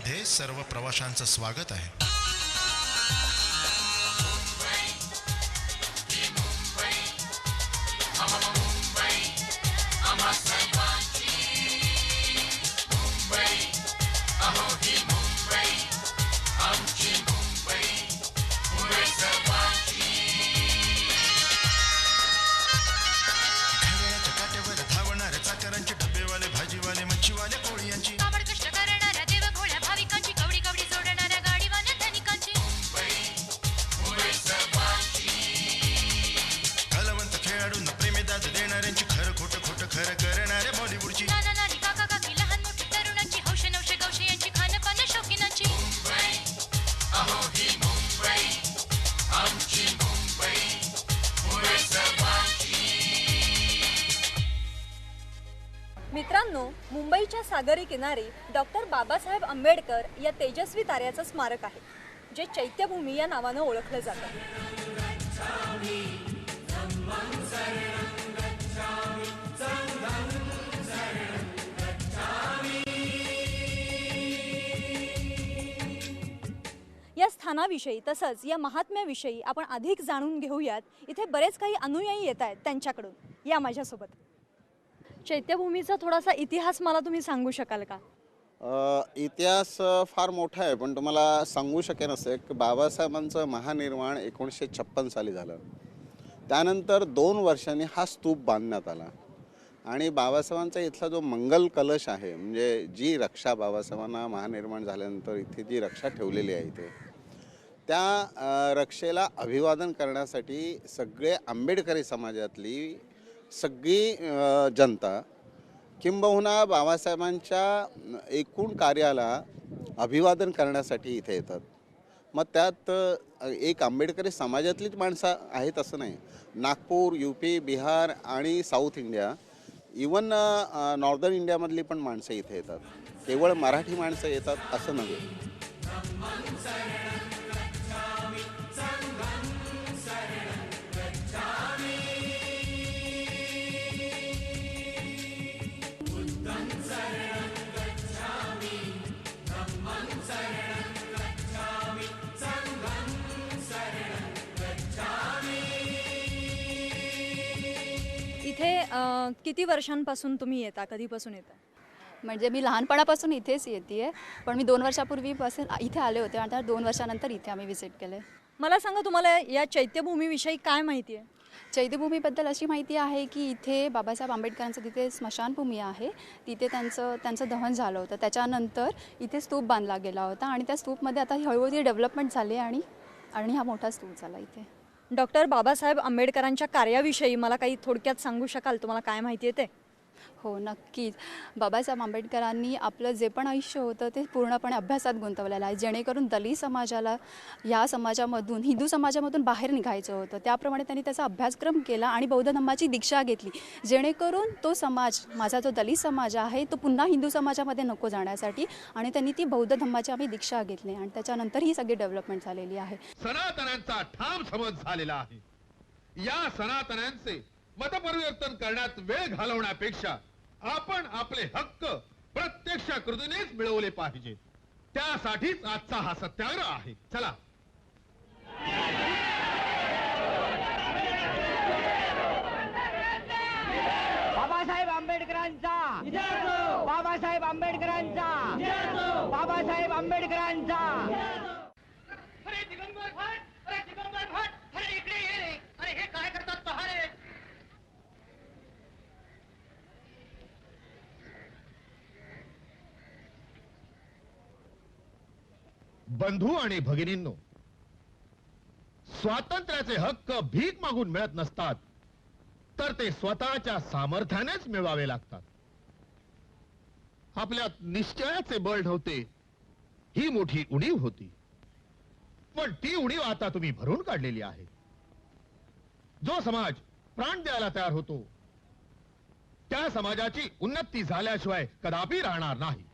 मध्ये सर्व प्रवाशांचं स्वागत आहे. मित्रांनो, मुंबईच्या सागरी किनारी डॉक्टर बाबासाहेब आंबेडकर या तेजस्वी ताऱ्याचं स्मारक आहे, जे चैत्यभूमी या नावानं ओळखलं जातं. या स्थानाविषयी तसंच या महात्म्याविषयी आपण अधिक जाणून घेऊयात. इथे बरेच काही अनुयायी येत आहेत त्यांच्याकडून. या माझ्यासोबत. चैत्यभूमीचा थोडासा इतिहास मला तुम्ही सांगू शकाल का? इतिहास फार मोठा आहे, पण तुम्हाला सांगू शकेन असे की बाबासाहेबांचं महानिर्वाण 1956 साली झालं. त्यानंतर 2 वर्षांनी हा स्तूप बांधण्यात आला आणि बाबासाहेबांचा इथला जो मंगल कलश आहे, म्हणजे जी रक्षा बाबासाहेबांना महानिर्माण झाल्यानंतर इथे जी रक्षा ठेवलेली आहे इथे, त्या रक्षेला अभिवादन करण्यासाठी सगळे आंबेडकरी समाजातली सगळी जनता किंबहुना बाबासाहेबांच्या एकूण कार्याला अभिवादन करण्यासाठी इथे येतात. मग त्यात एक आंबेडकरी समाजातलीच माणसं आहेत असं नाही. नागपूर, UP, बिहार आणि साऊथ इंडिया, इवन नॉर्दर्न इंडियामधली पण माणसं इथे येतात. केवळ मराठी माणसं येतात असं नव्हे. इथे किती वर्षांपासून तुम्ही येता? कधीपासून येता? म्हणजे मी लहानपणापासून इथेच येते, पण मी 2 वर्षापूर्वीपासून इथे आले होते आणि 2 वर्षानंतर इथे आम्ही व्हिजिट केले. मला सांगा, तुम्हाला या चैत्यभूमीविषयी काय माहिती आहे? चैत्यभूमीबद्दल अशी माहिती आहे की इथे बाबासाहेब आंबेडकरांचं तिथे स्मशानभूमी आहे. तिथे त्यांचं दहन झालं होतं. त्याच्यानंतर इथे स्तूप बांधला गेला होता आणि त्या स्तूपमध्ये आता हळूहळू डेव्हलपमेंट झाली आणि हा मोठा स्तूप झाला इथे. डॉक्टर बाबासाहेब आंबेडकरांच्या कार्याविषयी मला काही थोडक्यात सांगू शकाल? तुम्हाला काय माहिती आहे ते? हो, नक्कीच. बाबासाहेब आंबेडकरांनी आपलं जे पण आयुष्य होतं ते पूर्णपणे अभ्यासात गुंतवलेलं आहे, जेणेकरून दलित समाजाला या समाजामधून, हिंदू समाजामधून बाहेर निघायचं होतं. त्याप्रमाणे त्यांनी त्याचा अभ्यासक्रम केला आणि बौद्ध धम्माची दीक्षा घेतली, जेणेकरून तो समाज, माझा जो दलित समाज आहे, तो पुन्हा हिंदू समाजामध्ये नको जाण्यासाठी, आणि त्यांनी ती बौद्ध धम्माची आम्ही दीक्षा घेतली आणि त्याच्यानंतर ही सगळी डेव्हलपमेंट झालेली आहे. सनातनांचा ठाम समज झालेला आहे. या सनातनांचे मतपरिवर्तन करण्यात वेळ घालवण्यापेक्षा आपण आपले हक्क प्रत्यक्ष कृतीनेच मिळवले पाहिजेत. त्यासाठीच आजचा हा सत्याग्रह आहे. चला. बाबासाहेब आंबेडकरांचा, बाबासाहेब आंबेडकरांचा, बाबासाहेब आंबेडकरांचा. अरे दिगंबर भट, अरे दिगंबर भट, अरे इकडे ये रे. अरे हे काय करतात पहा रे. बंधू आणि भगिनींनो, स्वातंत्र्याचे हक्क भीक मागून मिळत नसतात, तर ते स्वतःच्या सामर्थ्यानेच मिळवावे लागतात. आपल्यात निश्चयाचे बळ नव्हते, ही मोठी उणीव होती, पण ती उणीव आता तुम्ही भरून काढलेली आहे. जो समाज प्राण द्यायला तयार होतो, त्या समाजाची उन्नती झाल्याशिवाय कदापि राहणार नाही.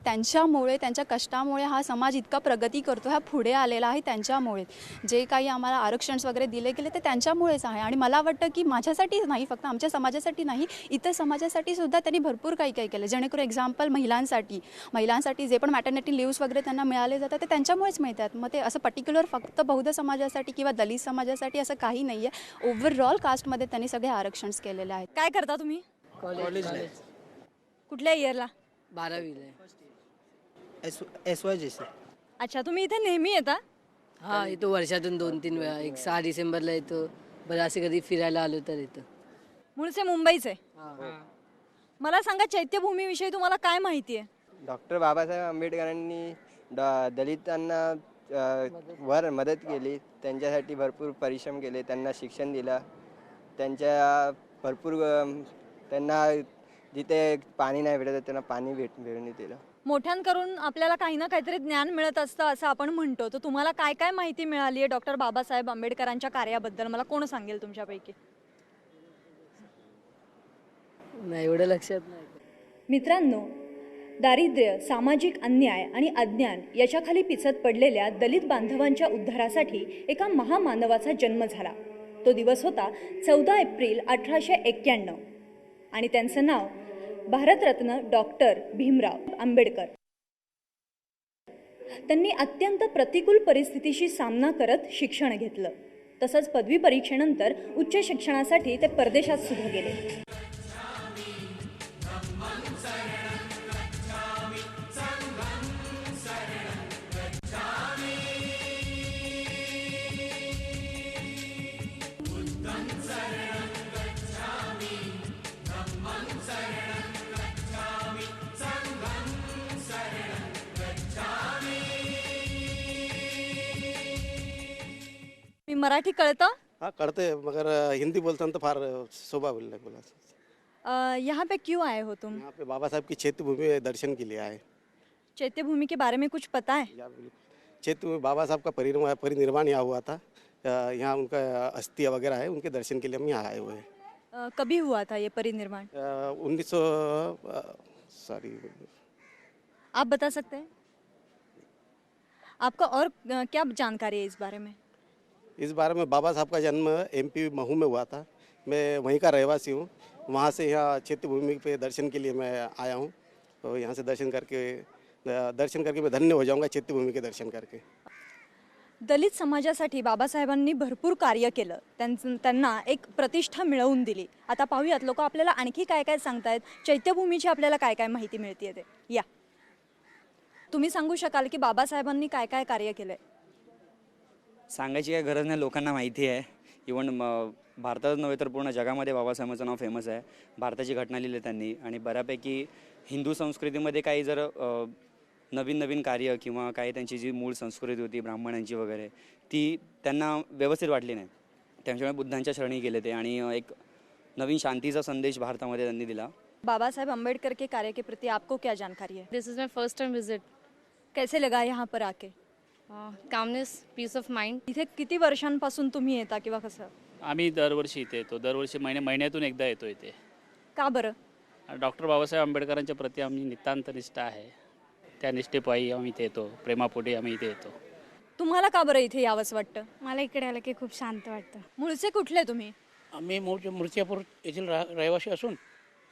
त्यांच्यामुळे, त्यांच्या कष्टामुळे हा समाज इतका प्रगती करतो, हा पुढे आलेला आहे त्यांच्यामुळे. जे काही आम्हाला आरक्षण वगैरे दिले गेले ते त्यांच्यामुळेच आहे. आणि मला वाटतं की माझ्यासाठीच नाही, फक्त आमच्या समाजासाठी नाही, इतर समाजासाठी सुद्धा त्यांनी भरपूर काही काही केलं. जेणेकरून एक्झाम्पल महिलांसाठी जे पण मॅटर्निटी लिव्स वगैरे त्यांना मिळाले जातात ते त्यांच्यामुळेच मिळतात. मग ते असं पर्टिक्युलर फक्त बौद्ध समाजासाठी किंवा दलित समाजासाठी असं काही नाही आहे. ओव्हरऑल कास्टमध्ये त्यांनी सगळे आरक्षण केलेले आहेत. काय करता तुम्ही? कॉलेज कुठल्या इयरला? 12वीला SYJC. अच्छा, तुम्ही इथे नेहमी येता? हा, येतो वर्षातून 2-3 वेळा. एक 6 डिसेंबरला येतो, बरं असे कधी फिरायला आलो तर येतो. मूळचे मुंबईचे. मला सांगा, चैत्यभूमीविषयी तुम्हाला काय माहिती आहे? डॉक्टर बाबासाहेब आंबेडकरांनी दलितांना वर मदत केली, त्यांच्यासाठी भरपूर परिश्रम केले, त्यांना शिक्षण दिलं, त्यांच्या भरपूर त्यांना जिथे पाणी नाही भेटत त्यांना पाणी मिळवून दिलं. मोठ्यांकडून आपल्याला काही ना काहीतरी ज्ञान मिळत असतं असं आपण म्हणतो. तर तुम्हाला काय काय माहिती मिळाली आहे डॉक्टर बाबासाहेब आंबेडकरांच्या कार्याबद्दल? मला कोण सांगेल तुमच्यापैकी? नाही, एवढं लक्षात नाही. मित्रांनो, दारिद्र्य, सामाजिक अन्याय आणि अज्ञान याच्याखाली पिचत पडलेल्या दलित बांधवांच्या उद्धारासाठी एका महामानवाचा जन्म झाला. तो दिवस होता 14 एप्रिल 1891 आणि त्यांचं नाव भारतरत्न डॉक्टर भीमराव आंबेडकर. त्यांनी अत्यंत प्रतिकूल परिस्थितीशी सामना करत शिक्षण घेतलं. तसंच पदवी परीक्षेनंतर उच्च शिक्षणासाठी ते परदेशात सुद्धा गेले. मराठी कळतं? हाँ कड़ते मगर हिंदी बोलता हूँ तो फार शोभा बोला। यहाँ पे क्यों आए हो तुम? यहाँ पे बाबा साहब की चैत्य भूमि में दर्शन के लिए आए। चैत्य भूमि के बारे में कुछ पता है? चैत्य में बाबा साहब का परिनिर्वाण यहाँ हुआ था, यहाँ उनका अस्थियाँ वगैरह है, उनके दर्शन के लिए हम यहाँ आए हुए हैं। कभी हुआ था ये परिनिर्वाण? 1900 आप बता सकते हैं? आपका और क्या जानकारी है इस बारे में? इस बारे में बाबा साहब का जन्म MP महू में हुआ था। मैं वहीं का रहवासी हूँ। वहाँ से यहाँ चैत्य भूमि पे दर्शन के लिए मैं आया हूँ। तो यहाँ से दर्शन करके मैं धन्य हो जाऊँगा चैत्य भूमि के दर्शन करके। दलित समाजासाठी बाबासाहेबांनी भरपूर कार्य केलं, त्यांना एक प्रतिष्ठा मिळवून दिली. आता पाहूयात लोक आपल्याला आणखी काय काय सांगतायत, चैत्यभूमीची आपल्याला काय काय माहिती मिळते ते. या, तुम्ही सांगू शकाल की बाबासाहेबांनी काय काय कार्य केलंय? सांगायची काय गरज नाही, लोकांना माहिती आहे. इव्हन भारतात नव्हे तर पूर्ण जगामध्ये बाबासाहेबांचं नाव फेमस आहे. भारताची घटना लिहिली त्यांनी आणि बऱ्यापैकी हिंदू संस्कृतीमध्ये काही जर नवीन नवीन कार्य किंवा काही त्यांची जी मूळ संस्कृती होती ब्राह्मणांची वगैरे, ती त्यांना व्यवस्थित वाटली नाही. त्यामुळे बुद्धांच्या शरणी गेले ते आणि एक नवीन शांतीचा संदेश भारतामध्ये त्यांनी दिला. बाबा साहेब अम्बेडकर के कार्य के प्रति आपको क्या जानकारी है? This is my first time visit. कैसे लगा यहाँ पर आके? Calmness, peace of mind. इथे किती वर्षांपासून तुम्ही येता किंवा कसं? आम्ही दरवर्षी इथे येतो. दरवर्षी महिन्यातून एकदा येतो इथे. का बरं? डॉक्टर बाबासाहेब आंबेडकरांच्या प्रति आम्ही नितांत निष्ठा आहे. त्या निष्ठेपायी आम्ही इथे येतो, प्रेमापोटी आम्ही इथे येतो. तुम्हाला का बरं इथे यावंसं वाटतं? मला इकडे आलं की खूप शांत वाटतं. मूळचे कुठले तुम्ही? आम्ही मूर्तिजापूर येथील रहिवासी असून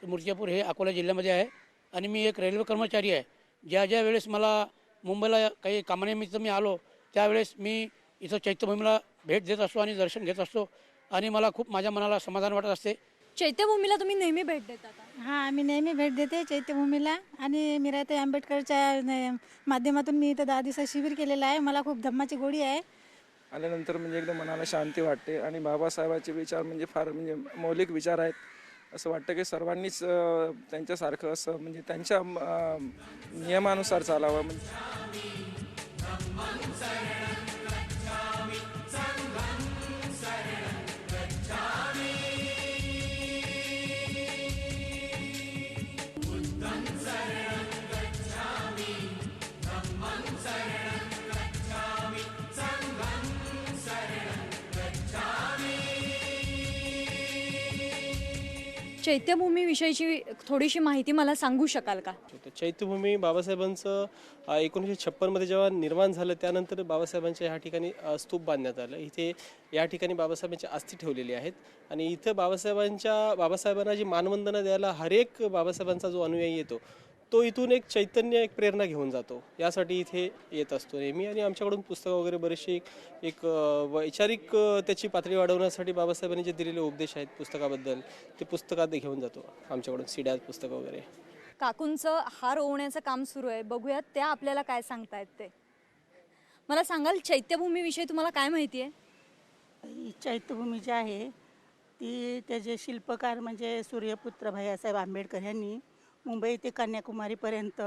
मूर्तिजापूर हे अकोला जिल्ह्यामध्ये आहे आणि मी एक रेल्वे कर्मचारी आहे. ज्या वेळेस मला मुंबईला काही कामानिमित्त मी आलो त्यावेळेस मी इथं चैत्यभूमीला भेट देत असतो आणि दर्शन घेत असतो आणि मला खूप माझ्या मनाला समाधान वाटत असते. चैत्यभूमीला तुम्ही नेहमी भेट देता का? हां, मी नेहमी भेट देते चैत्यभूमीला आणि मीराताई आंबेडकरच्या माध्यमातून मी इथं 10 दिवसात शिबिर केलेलं आहे. मला खूप धम्माची गोडी आहे. आल्यानंतर म्हणजे एकदम मनाला शांती वाटते आणि बाबासाहेबांचे विचार म्हणजे फार म्हणजे मौलिक विचार आहेत. असं वाटतं की सर्वांनीच त्यांच्यासारखं असं म्हणजे त्यांच्या नियमानुसार चालावं. चैत्यभूमीविषयीची थोडीशी माहिती मला सांगू शकाल का? चैत्यभूमी बाबासाहेबांचं 1956मध्ये जेव्हा निर्माण झालं त्यानंतर बाबासाहेबांच्या ह्या ठिकाणी स्तूप बांधण्यात आलं. इथे या ठिकाणी बाबासाहेबांची अस्थी ठेवलेली आहेत आणि इथं बाबासाहेबांना जी मानवंदना द्यायला हर एक बाबासाहेबांचा जो अनुयायी येतो तो इथून एक चैतन्य, एक प्रेरणा घेऊन जातो. यासाठी इथे येत असतो नेहमी. आणि आमच्याकडून पुस्तकं वगैरे बरेचसे एक वैचारिक त्याची पातळी वाढवण्यासाठी बाबासाहेबांनी जे दिलेले उपदेश आहेत पुस्तकाबद्दल ते पुस्तकात घेऊन जातो आमच्याकडून, सीड्या पुस्तकं वगैरे. काकूंचं हार ओवण्याचं काम सुरू आहे, बघूयात त्या आपल्याला काय सांगतायत ते. मला सांगाल चैत्यभूमीविषयी तुम्हाला काय माहिती आहे? ही चैत्यभूमी जी आहे ती त्याचे शिल्पकार म्हणजे सूर्यपुत्र भैयासाहेब आंबेडकर यांनी मुंबई ते कन्याकुमारीपर्यंत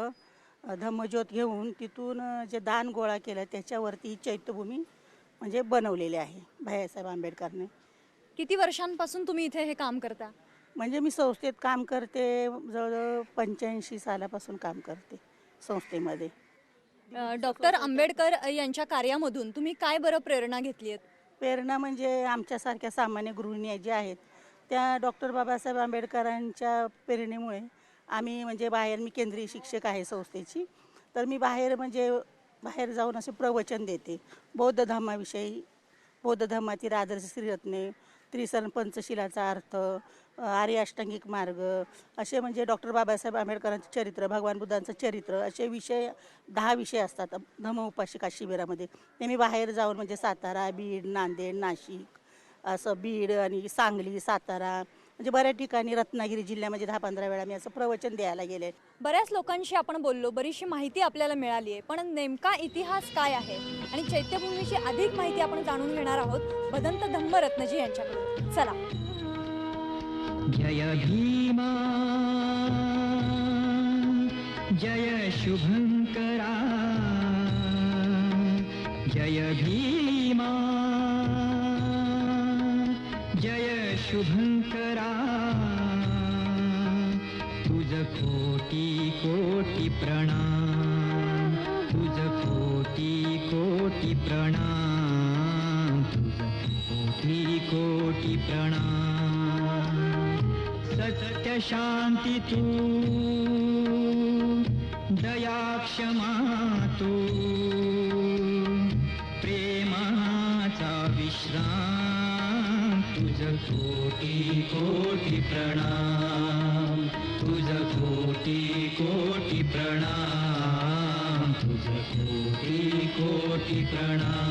धम्मज्योत घेऊन तिथून जे दान गोळा केलं त्याच्यावरती ही चैत्यभूमी म्हणजे बनवलेली आहे भैयासाहेब आंबेडकरने. किती वर्षांपासून तुम्ही इथे हे काम करता? म्हणजे मी संस्थेत काम करते, जवळजवळ 85 सालापासून काम करते संस्थेमध्ये. डॉक्टर आंबेडकर यांच्या कार्यामधून तुम्ही काय बरं प्रेरणा घेतली आहे? प्रेरणा म्हणजे आमच्यासारख्या सामान्य गृहिणी ज्या आहेत त्या डॉक्टर बाबासाहेब आंबेडकरांच्या प्रेरणेमुळे आम्ही म्हणजे बाहेर, मी केंद्रीय शिक्षक आहे संस्थेची, तर मी बाहेर जाऊन असे प्रवचन देते बौद्ध धर्माविषयी, बौद्ध धर्मातील आदर्श श्रीरत्ने, त्रिसरण पंचशिलाचा अर्थ, आर्य अष्टांगिक मार्ग, असे म्हणजे डॉक्टर बाबासाहेब आंबेडकरांचं चरित्र, भगवान बुद्धांचं चरित्र, असे विषय 10 विषय असतात धम्मउपासिका शिबिरामध्ये. ते मी बाहेर जाऊन म्हणजे सातारा, बीड, नांदेड, नाशिक, असं बीड आणि सांगली, सातारा, म्हणजे बऱ्याच ठिकाणी, रत्नागिरी जिल्ह्यामध्ये 10-15 वेळा मी असं प्रवचन द्यायला गेले. बऱ्याच लोकांशी आपण बोललो, बरीचशी माहिती आपल्याला मिळाली आहे, पण नेमका इतिहास काय आहे आणि चैत्यभूमीची अधिक माहिती आपण जाणून घेणार आहोत भदंत धम्मरत्नजी यांच्याकडून. चला. जय भीमा जय शुभंकरा, जय भीमा जय शुभंकरा, तुझ कोटी कोटी प्रणाम, तुझ कोटी कोटी प्रणाम, तुझ कोटी कोटी प्रणाम. सत्य शांती तू, दया क्षमा तू, प्रेमाचा विश्राम, तुझ कोटी कोटी प्रणाम, तुझ कोटी कोटी प्रणाम, तुझ कोटी कोटी प्रणाम.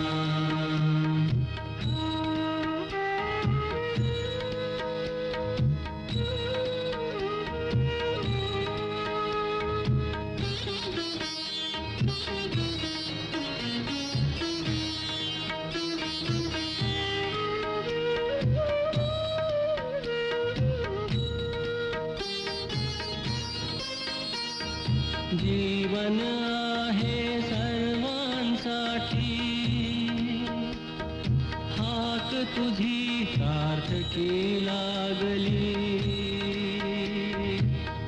जीवन आहे सर्वांसाठी, हाक तुझी सार्थकी लागली,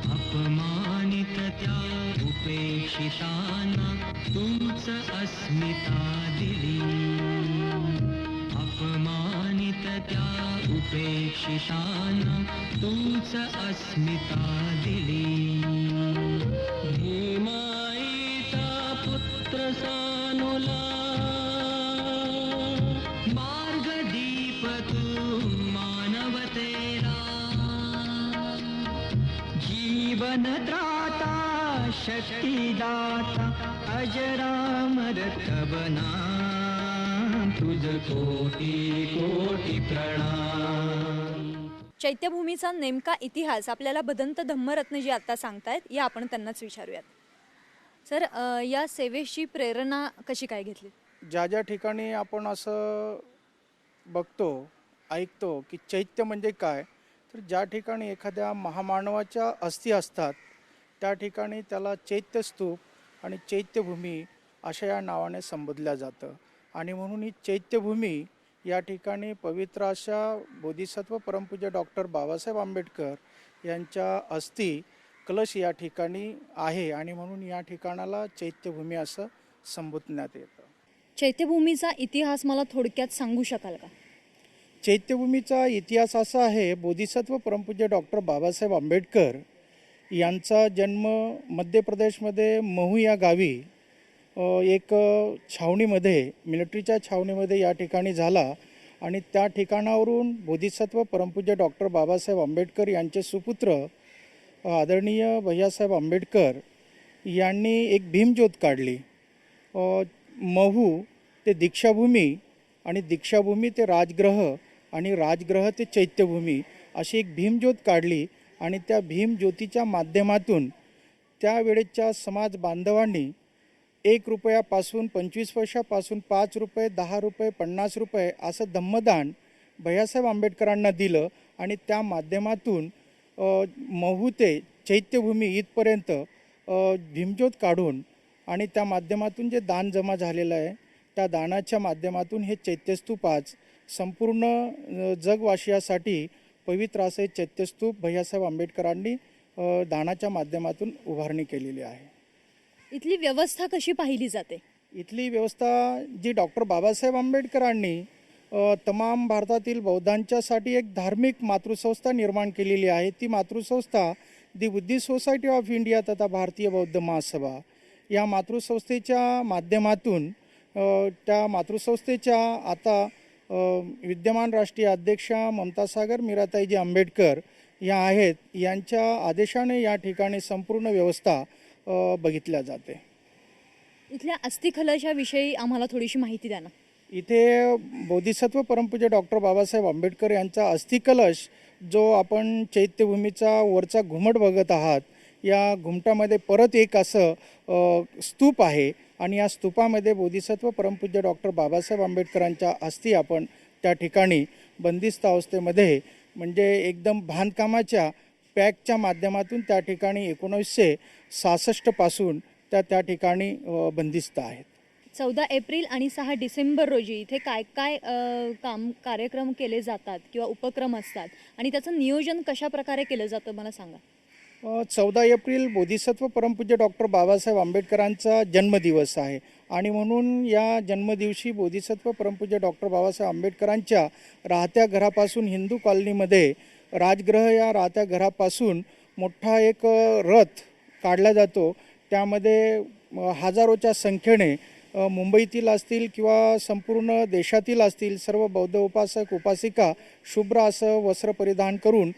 अपमानित त्या उपेक्षितांना तूच अस्मिता दिली, अपमानित त्या उपेक्षितांना तूच अस्मिता दिली. भीमाईचा पुत्र सानुला, मार्ग दीप तू मानवतेला, जीवन त्राता शक्तिदाता, अजरामर तब नाम, तुझ कोटी कोटी प्रणाम. चैत्यभूमीचा नेमका इतिहास आपल्याला भदंत धम्मरत्नजी आता सांगतायत, या आपण त्यांनाच विचारूयात. सर, या सेवेची प्रेरणा कशी काय घेतली? ज्या ज्या ठिकाणी आपण असं बघतो, ऐकतो की चैत्य म्हणजे काय, तर ज्या ठिकाणी एखाद्या महामानवाच्या अस्थी असतात त्या ठिकाणी त्याला चैत्यस्तूप आणि चैत्यभूमी अशा या नावाने संबोधल्या जातं. आणि म्हणून ही चैत्यभूमी या ठिकाणी पवित्र अशा बोधिसत्व परमपूज्य डॉक्टर बाबासाहेब आंबेडकर यांच्या अस्थी कलश या ठिकाणी आहे आणि म्हणून या ठिकाणाला चैत्यभूमी असं संबोधण्यात येतं. चैत्यभूमीचा इतिहास मला थोडक्यात सांगू शकाल का? चैत्यभूमीचा इतिहास असा आहे, बोधिसत्व परमपूज्य डॉक्टर बाबासाहेब आंबेडकर यांचा जन्म मध्य प्रदेशमध्ये महू या गावी एक छावणीमध्ये, मिलिटरीच्या छावणीमध्ये या ठिकाणी झाला आणि त्या ठिकाणावरून बोधिसत्व परमपूज्य डॉक्टर बाबासाहेब आंबेडकर यांचे सुपुत्र आदरणीय भैयासाहेब आंबेडकर यांनी एक भीमज्योत काढली. महू ते दीक्षाभूमी आणि दीक्षाभूमी ते राजगृह आणि राजगृह ते चैत्यभूमी अशी एक भीमज्योत काढली आणि त्या भीमज्योतीच्या माध्यमातून त्यावेळेच्या समाज बांधवांनी 1 रुपयापासून 25 पैशापासून 5 रुपये, 10 रुपये, 50 रुपये असं धम्मदान भैयासाहेब आंबेडकरांना दिलं आणि त्या माध्यमातून महू ते चैत्यभूमी इथपर्यंत भीमज्योत काढून आणि त्या माध्यमातून जे दान जमा झालेलं आहे त्या दानाच्या माध्यमातून हे चैत्यस्तूप आज संपूर्ण जगवासियासाठी पवित्र असे चैत्यस्तूप भैयासाहेब आंबेडकरांनी दानाच्या माध्यमातून उभारणी केलेली आहे. इथली व्यवस्था कशी पाहिली जाते? इथली व्यवस्था जी डॉक्टर बाबासाहेब आंबेडकरांनी तमाम भारतातील बौद्धांच्यासाठी एक धार्मिक मातृसंस्था निर्माण केलेली आहे. ती मातृसंस्था the Buddhist society of India तथा भारतीय बौद्ध महासभा या मातृसंस्थेच्या माध्यमातून त्या मातृसंस्थेच्या आता विद्यमान राष्ट्रीय अध्यक्षा ममतासागर मीराताईजी आंबेडकर या आहेत, यांच्या आदेशाने या ठिकाणी संपूर्ण व्यवस्था बघितल्या जाते. इथल्या अस्थिकलशाविषयी आम्हाला थोडीशी माहिती द्या ना. इथे बोधिसत्व परमपूज्य डॉक्टर बाबासाहेब आंबेडकर यांचा अस्थिकलश जो आपण चैत्यभूमीचा वरचा घुमट बघत आहात, या घुमटामध्ये परत एक असं स्तूप आहे आणि या स्तूपामध्ये बोधिसत्व परमपूज्य डॉक्टर बाबासाहेब आंबेडकरांच्या अस्थी आपण त्या ठिकाणी बंदिस्त अवस्थेमध्ये म्हणजे एकदम बांधकामाच्या पॅकच्या माध्यमातून त्या ठिकाणी 1966 पासून त्या ठिकाणी बंदिस्त आहेत. 14 एप्रिल आणि 6 डिसेंबर रोजी इथे काय काय कार्यक्रम केले जातात किंवा उपक्रम असतात आणि त्याचं नियोजन कशा प्रकारे केलं जातं मला सांगा. 14 एप्रिल बोधिसत्व परमपूज्य डॉक्टर बाबासाहेब आंबेडकरांचा जन्मदिवस आहे आणि म्हणून या जन्मदिवशी बोधिसत्व परमपूज्य डॉक्टर बाबासाहेब आंबेडकरांच्या राहत्या घरापासून हिंदू कॉलनीमध्ये राजगृह या राहत्या घरापासून मोठा एक रथ काढला जातो. त्यामध्ये हजारोच्या संख्येने मुंबईतील असतील किंवा संपूर्ण देशातील असतील सर्व बौद्ध उपासक उपासिका शुभ्र असं वस्त्र परिधान करून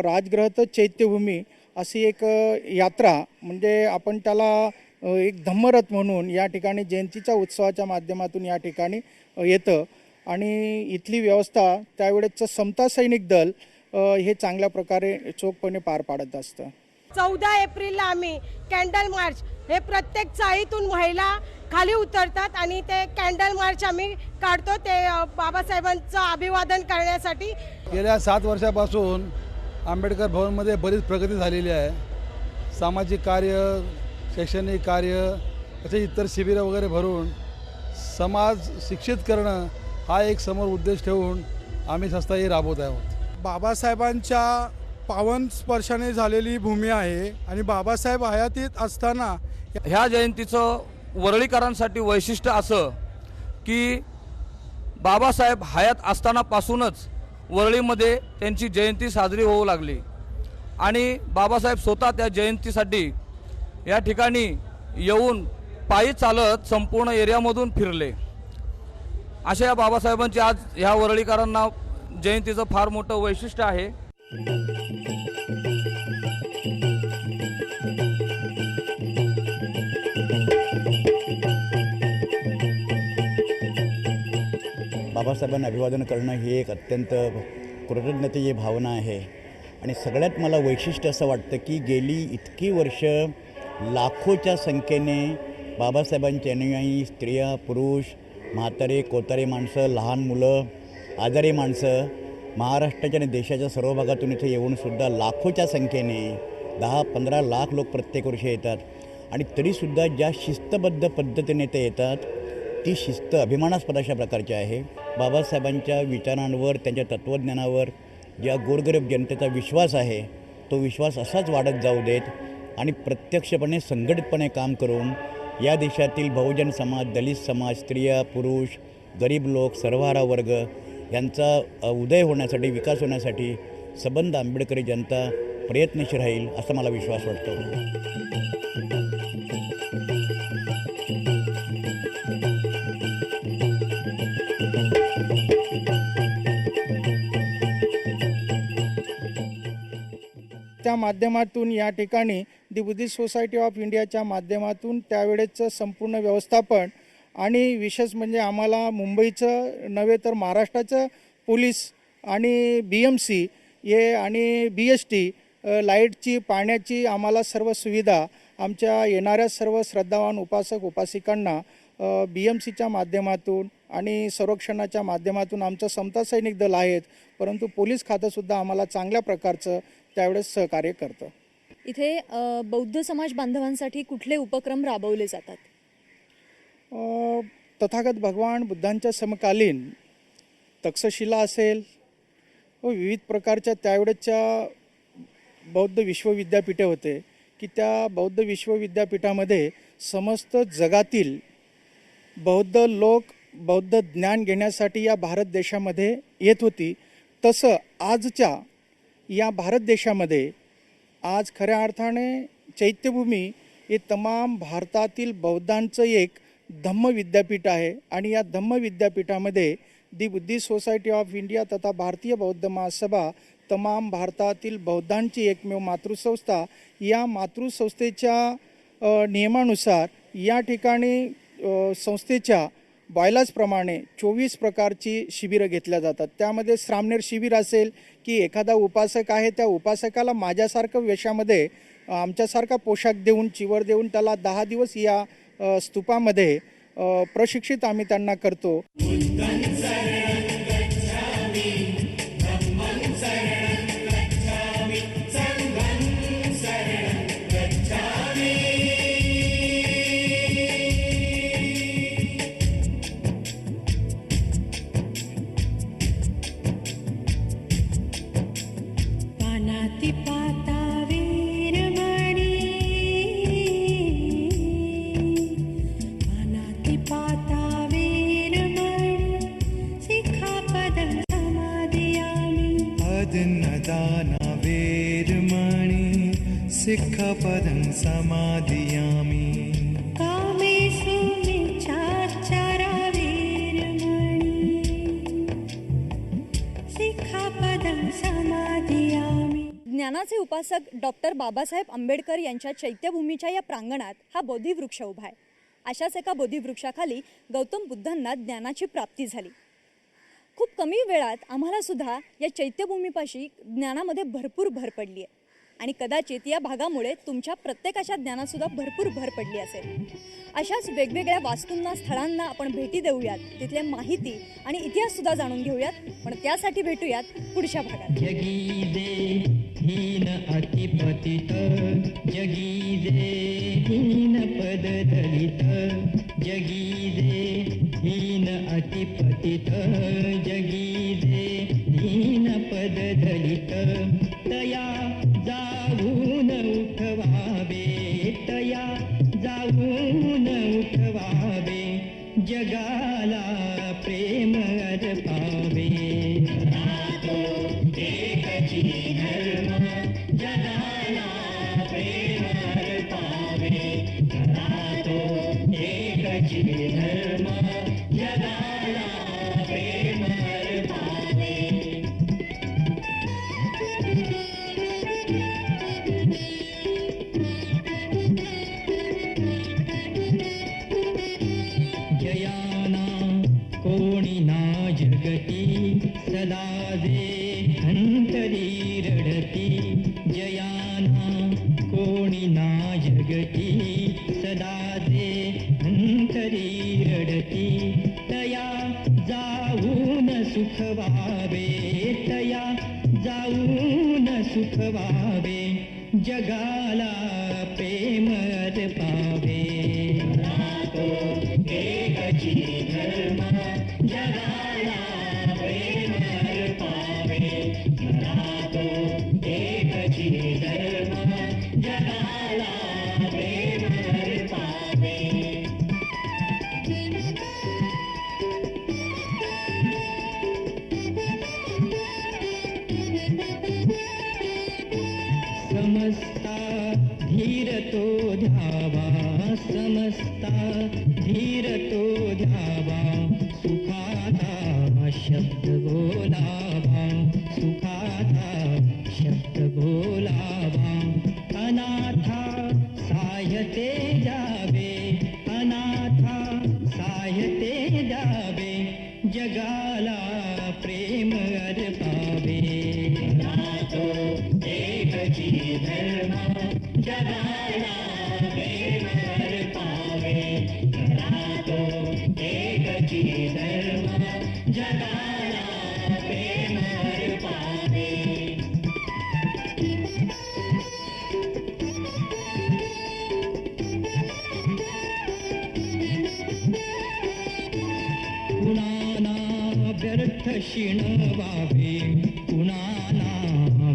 राजगृह तर चैत्यभूमी अशी एक यात्रा म्हणजे आपण त्याला एक धम्मरथ म्हणून या ठिकाणी जयंतीच्या उत्सवाच्या माध्यमातून या ठिकाणी येतं आणि इथली व्यवस्था त्यावेळेचं समता सैनिक दल हे चांगल्या प्रकारे चोखपणे पार पाडत असतं. 14 एप्रिलला आम्ही कॅन्डल मार्च हे प्रत्येक चाळीतून महिला खाली उतरतात आणि ते कॅन्डल मार्च आम्ही काढतो ते बाबासाहेबांचं अभिवादन करण्यासाठी. गेल्या 7 वर्षापासून आंबेडकर भवनमध्ये बरीच प्रगती झालेली आहे. सामाजिक कार्य, शैक्षणिक कार्य असे इतर शिबिरं वगैरे भरून समाज शिक्षित करणं हा एक समोर उद्देश ठेवून आम्ही संस्था ही राबवत आहोत. बाबासाहेबांच्या पावन स्पर्शाने झालेली भूमी आहे आणि बाबासाहेब हयातीत असताना ह्या जयंतीचं वरळीकरांसाठी वैशिष्ट्य असं की बाबासाहेब हयात असतानापासूनच वरळीमध्ये त्यांची जयंती साजरी होऊ लागली आणि बाबासाहेब स्वतः त्या जयंतीसाठी या ठिकाणी येऊन पायी चालत संपूर्ण एरियामधून फिरले. अशा या बाबासाहेबांची आज ह्या वरळीकरांना जयंतीचं फार मोठं वैशिष्ट्य आहे. बाबासाहेबांना अभिवादन करणं ही एक अत्यंत कृतज्ञतेची भावना आहे आणि सगळ्यात मला वैशिष्ट्य असं वाटतं की गेली इतकी वर्ष लाखोच्या संख्येने बाबासाहेबांचे अनुयायी स्त्रिया, पुरुष, म्हातारे, कोतारे माणसं, लहान मुलं, आजारी माणसं महाराष्ट्राच्या आणि देशाच्या सर्व भागातून इथे येऊनसुद्धा लाखोच्या संख्येने 10-15 लाख लोक प्रत्येक वर्षी येतात आणि तरीसुद्धा ज्या शिस्तबद्ध पद्धतीने ते येतात ती शिस्त अभिमानास्पद अशा प्रकारची आहे. बाबासाहेबांच्या विचारांवर, त्यांच्या तत्त्वज्ञानावर ज्या गोरगरीब जनतेचा विश्वास आहे तो विश्वास असाच वाढत जाऊ देत आणि प्रत्यक्षपणे संघटितपणे काम करून या देशातील बहुजन समाज, दलित समाज, स्त्रिया, पुरुष, गरीब लोक, सर्वहारा वर्ग यांचा उदय होण्यासाठी, विकास होण्यासाठी सबंध आंबेडकरी जनता प्रयत्नशील राहील असा मला विश्वास वाटतो. त्या माध्यमातून या ठिकाणी दी बुद्धिस्ट सोसायटी ऑफ इंडियाच्या माध्यमातून त्यावेळेचं संपूर्ण व्यवस्थापन आणि विशेष म्हणजे आम्हाला मुंबईचं नव्हे तर महाराष्ट्राचं पोलीस आणि BMC हे आणि BST लाईटची, पाण्याची आम्हाला सर्व सुविधा आमच्या येणाऱ्या सर्व श्रद्धावान उपासक उपासिकांना BMCच्या माध्यमातून आणि संरक्षणाच्या माध्यमातून आमचं समता सैनिक दल आहेत, परंतु पोलीस खातंसुद्धा आम्हाला चांगल्या प्रकारचं त्यावेळेस सहकार्य करतं. इथे बौद्ध समाज बांधवांसाठी कुठले उपक्रम राबवले जातात? तथागत भगवान बुद्धांच्या समकालीन तक्षशिला असेल व विविध प्रकारच्या त्यावेळेच्या बौद्ध विश्वविद्यापीठे होते की त्या बौद्ध विश्वविद्यापीठामध्ये समस्त जगातील बौद्ध लोक बौद्ध ज्ञान घेण्यासाठी या भारत देशामध्ये येत होती. तसं आजच्या या भारत देशामध्ये आज खऱ्या अर्थाने चैत्यभूमी हे तमाम भारतातील बौद्धांचं एक धम्म विद्यापीठ आहे आणि या धम्म विद्यापीठामध्ये दी बुद्धिस्ट सोसायटी ऑफ इंडिया तथा भारतीय बौद्ध महासभा तमाम भारतातील बौद्धांची एकमेव मातृसंस्था, या मातृसंस्थेच्या नियमानुसार या ठिकाणी संस्थेच्या बायलाजप्रमाणे 24 प्रकारची शिबिरं घेतल्या जातात. त्यामध्ये श्रामणेर शिबिर असेल की एखादा उपासक आहे त्या उपासकाला माझ्यासारखं वेशामध्ये आमच्यासारखा पोशाख देऊन चिवर देऊन त्याला 10 दिवस या स्तूपामध्ये प्रशिक्षित आम्ही त्यांना करतो. सिक्खपदं समादियामि कामेषु मिच्छाचारा वीरमणि सिक्खपदं समादियामि. ज्ञानाचे उपासक डॉक्टर बाबासाहेब आंबेडकर यांच्या चैत्यभूमीच्या या प्रांगणात हा बोधिवृक्ष उभा आहे. अशाच एका बोधिवृक्षाखाली गौतम बुद्धांना ज्ञानाची प्राप्ती झाली. खूप कमी वेळात आम्हाला सुद्धा या चैत्यभूमीपाशी ज्ञानामध्ये भरपूर भर पडली आहे आणि कदाचित या भागामुळे तुमच्या प्रत्येकाच्या ज्ञानात सुद्धा भरपूर भर पडली असेल. अशाच वेगवेगळ्या वास्तूंना, स्थळांना आपण भेटी देऊयात, तिथल्या माहिती आणि इतिहास सुद्धा जाणून घेऊयात. पण त्यासाठी भेटूयात पुढच्या भागात. हीन अतिपतित जगीजे हीन पद दलित जगीजे हीन अतिपतित जगीजे हीन पद दलित तया जाऊन उठवावे तया जाऊन उठवावे जगाला प्रेम अर्पावे एकची धर्म जगाला प्रेम अर्पावे एकची धर्म जगाला प्रेम अर्पावे. जयाना कोणी ना जगती सदा दे अंतरी रडती जयाना कोणी ना जगती सदा दे अंतरी रडती तया जाऊन सुखवावे तया जाऊन सुखवावे जगाला प्रेम अर्पावे. एकची धर्म जगाला प्रेम अर्पावे एकची धर्म जगाला प्रेम अर्पावे. समजता धीर तो द्यावा सुखाचा शब्द बोलावा सुखाचा शब्द बोलावा अनाथा साह्यते जावे अनाथा साह्यते जावे जगाला प्रेम अर्पावे नातो एकची धर्म जगाला प्रेम अर्पावे नातो एकची धर्म जगाला प्रेम अर्पावे कुणाना व्यर्थ शिणवावे कुणाना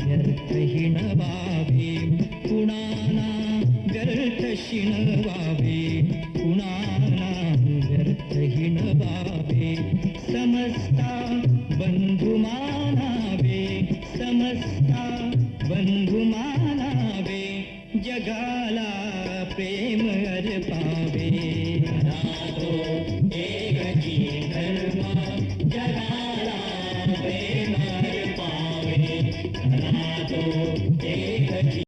व्यर्थ हिणवावे कुणाना व्यर्थ शिणवावे कुणाना व्यर्थ हिणवावे समजता बंधू मानावे समजता बंधू मानावे जगाला प्रेम अर्पावे नातो एकची धर्म जगाला प्रेम अर्पावे नातो एकची